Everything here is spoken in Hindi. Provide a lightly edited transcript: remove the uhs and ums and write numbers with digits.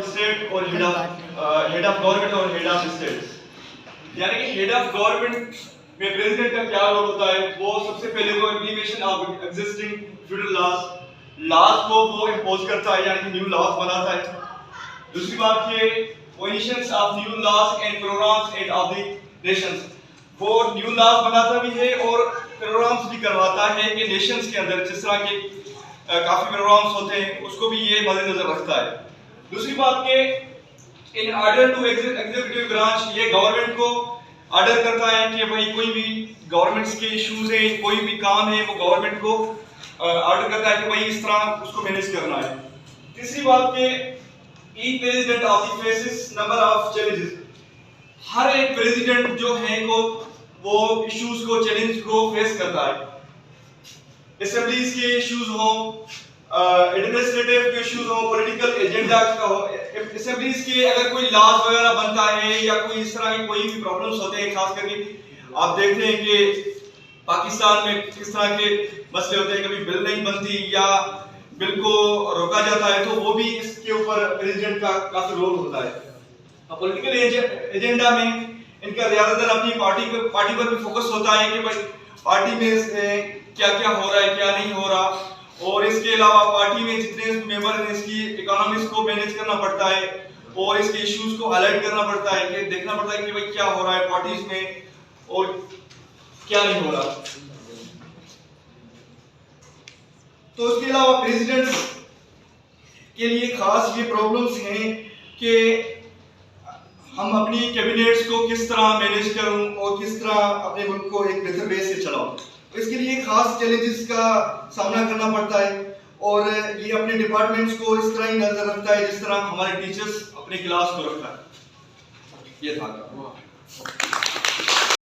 स्टेट और हेड ऑफ गवर्नमेंट और हेड ऑफ स्टेट। यानी कि हेड ऑफ गवर्नमेंट में प्रेसिडेंट का क्या रोल होता है, वो सबसे पहले वो implementation of existing federal laws को वो इंपोज करता है, यानी कि न्यू लॉज बनाता है। दूसरी बात ये initiations of new laws and programmes and of the nations, वो न्यू लॉज बनाता भी है और प्रोग्राम्स भी करवाता है कि नेशंस के अंदर जिस तरह के काफी प्रोग्राम्स होते हैं उसको भी ये मद्देनजर रखता है। दूसरी बात के in order to executive branch, ये गवर्नमेंट को ऑर्डर करता है कि भाई कोई भी गवर्नमेंट्स के इश्यूज है, कोई भी काम है, वो गवर्नमेंट को ऑर्डर करता है कि भाई इस तरह उसको मैनेज करना है। तीसरी बात के each president of the faces number of challenges, हर एक प्रेसिडेंट जो है वो इश्यूज को, चैलेंज को फेस करता है। असेंबलीज के इश्यूज हो, एडमिनिस्ट्रेटिव के इश्यूज हो, पॉलिटिकल एजेंडा का हो, असेंबलीज के अगर कोई लॉज वगैरह बनता है या कोई इस तरह के कोई भी प्रॉब्लम्स होते हैं, खास करके आप देखते हैं कि पाकिस्तान में किस तरह के मसले होते हैं, कभी बिल नहीं बनती या बिल को रोका जाता है, तो वो भी इसके ऊपर प्रेसिडेंट का काफी रोल होता है। पॉलिटिकल एजेंडा में इनका ज्यादातर अपनी पार्टी पर भी फोकस होता है कि भाई पार्टी में क्या क्या हो रहा है, क्या नहीं हो रहा, और इसके अलावा पार्टी में जितने मेंबर हैं इसकी इकोनॉमिक्स को मैनेज करना पड़ता है और इसके इश्यूज को हाईलाइट करना पड़ता है, कि देखना पड़ता है कि भाई क्या हो रहा है पार्टीज में और क्या नहीं हो रहा। तो इसके अलावा प्रेसिडेंट के लिए खास ये प्रॉब्लम्स हैं कि हम अपनी कैबिनेट्स को किस तरह मैनेज करूं और किस तरह अपने मुल्क को एक बेहतर वे से चलाऊं। तो इसके लिए खास चैलेंजेस का सामना करना पड़ता है और ये अपने डिपार्टमेंट्स को इस तरह ही नजर रखता है जिस तरह हमारे टीचर्स अपने क्लास को रखता है। ये था।